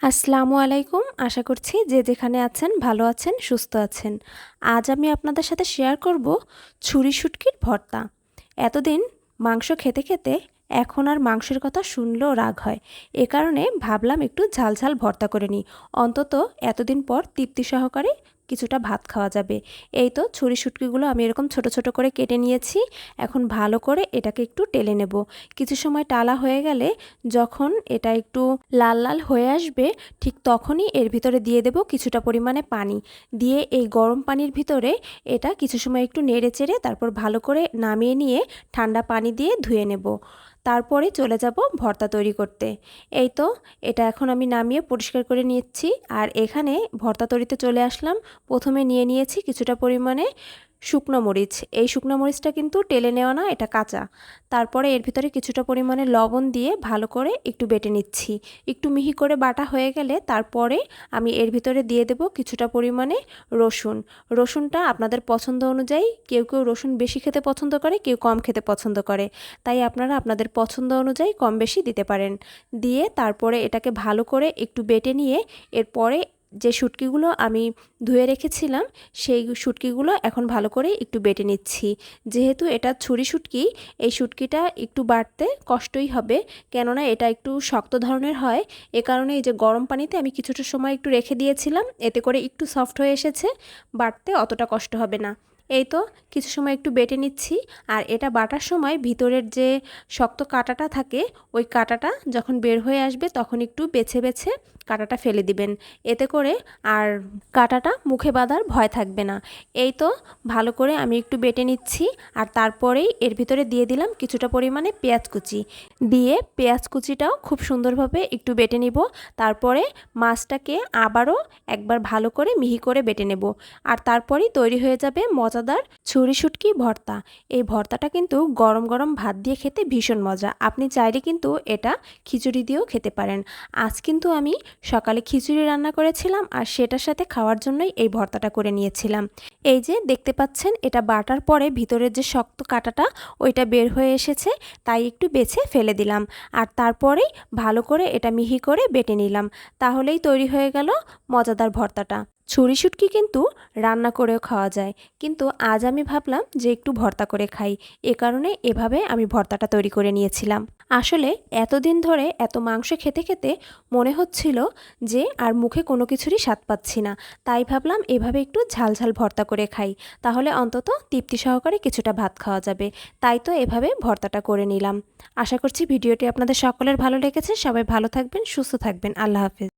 আসসালামু আলাইকুম। আশা করছি যে যেখানে আছেন ভালো আছেন, সুস্থ আছেন। আজ আমি আপনাদের সাথে শেয়ার করব ছুরি শুটকির ভর্তা। এতদিন মাংস খেতে খেতে এখন আর মাংসের কথা শুনলেও রাগ হয়। এ কারণে ভাবলাম একটু ঝাল ঝাল ভর্তা করে নিই। অন্তত এতদিন পর তৃপ্তি সহকারে কিছুটা ভাত খাওয়া যাবে। এই তো ছুরি শুটকিগুলো আমি এরকম ছোট ছোট করে কেটে নিয়েছি। এখন ভালো করে এটাকে একটু টেলে নেব। কিছু সময় টালা হয়ে গেলে যখন এটা একটু লাল লাল হয়ে আসবে, ঠিক তখনই এর ভিতরে দিয়ে দেব কিছুটা পরিমাণে পানি। দিয়ে এই গরম পানির ভিতরে এটা কিছু সময় একটু নেড়ে চেড়ে তারপর ভালো করে নামিয়ে নিয়ে ঠান্ডা পানি দিয়ে ধুয়ে নেব। তারপরে চলে যাব ভর্তা তৈরি করতে। এই তো এটা এখন আমি নামিয়ে পরিষ্কার করে নিচ্ছি। আর এখানে ভর্তা তৈরিতে চলে আসলাম। প্রথমে নিয়ে নিয়েছি কিছুটা পরিমাণে শুকনো মরিচ। এই শুকনো মরিচটা কিন্তু টেলে নেওয়া না, এটা কাঁচা। তারপরে এর ভিতরে কিছুটা পরিমাণে লবণ দিয়ে ভালো করে একটু বেটে নিচ্ছি। একটু মিহি করে বাটা হয়ে গেলে তারপরে আমি এর ভিতরে দিয়ে দেব কিছুটা পরিমাণে রসুন। রসুনটা আপনাদের পছন্দ অনুযায়ী, কেউ কেউ রসুন বেশি খেতে পছন্দ করে, কেউ কম খেতে পছন্দ করে। তাই আপনারা আপনাদের পছন্দ অনুযায়ী কম বেশি দিতে পারেন। দিয়ে তারপরে এটাকে ভালো করে একটু বেটে নিয়ে এরপরে যে শুটকিগুলো আমি ধুয়ে রেখেছিলাম সেই শুটকিগুলো এখন ভালো করে একটু বেটে নিচ্ছি। যেহেতু এটা ছুরি শুটকি, এই শুটকিটা একটু বাটতে কষ্টই হবে, কেননা এটা একটু শক্ত ধরনের হয়। এ কারণে এই যে গরম পানিতে আমি কিছুটা সময় একটু রেখে দিয়েছিলাম, এতে করে একটু সফট হয়ে এসেছে, বাটতে অতটা কষ্ট হবে না। এই তো কিছু সময় একটু বেটে নিচ্ছি। আর এটা বাটার সময় ভিতরের যে শক্ত কাঁটাটা থাকে, ওই কাঁটাটা যখন বের হয়ে আসবে তখন একটু বেছে বেছে কাঁটাটা ফেলে দিবেন। এতে করে আর কাঁটাটা মুখে বাঁধার ভয় থাকবে না। এই তো ভালো করে আমি একটু বেটে নিচ্ছি। আর তারপরেই এর ভিতরে দিয়ে দিলাম কিছুটা পরিমাণে পেঁয়াজ কুচি। দিয়ে পেঁয়াজ কুচিটাও খুব সুন্দরভাবে একটু বেটে নিব। তারপরে মাছটাকে আবারও একবার ভালো করে মিহি করে বেটে নেব। আর তারপরেই তৈরি হয়ে যাবে মজাদার ছুরি শুটকি ভর্তা। এই ভর্তাটা কিন্তু গরম গরম ভাত দিয়ে খেতে ভীষণ মজা। আপনি চাইলে কিন্তু এটা খিচুড়ি দিয়েও খেতে পারেন। আজ কিন্তু আমি সকালে খিচুড়ি রান্না করেছিলাম আর সেটার সাথে খাওয়ার জন্যই এই ভর্তাটা করে নিয়েছিলাম। এই যে দেখতে পাচ্ছেন, এটা বাটার পরে ভিতরের যে শক্ত কাঁটাটা ওইটা বের হয়ে এসেছে, তাই একটু বেছে ফেলে দিলাম। আর তারপরেই ভালো করে এটা মিহি করে বেটে নিলাম। তাহলেই তৈরি হয়ে গেল মজাদার ভর্তাটা। ছুরি শুটকি কিন্তু রান্না করেও খাওয়া যায়, কিন্তু আজ আমি ভাবলাম যে একটু ভর্তা করে খাই। এ কারণে এভাবে আমি ভর্তাটা তৈরি করে নিয়েছিলাম। আসলে এতদিন ধরে এত মাংস খেতে খেতে মনে হচ্ছিল যে আর মুখে কোনো কিছুরই স্বাদ পাচ্ছি না। তাই ভাবলাম এভাবে একটু ঝাল ঝাল ভর্তা করে খাই, তাহলে অন্তত তৃপ্তি সহকারে কিছুটা ভাত খাওয়া যাবে। তাই তো এভাবে ভর্তাটা করে নিলাম। আশা করছি ভিডিওটি আপনাদের সকলের ভালো লেগেছে। সবাই ভালো থাকবেন, সুস্থ থাকবেন। আল্লাহ হাফেজ।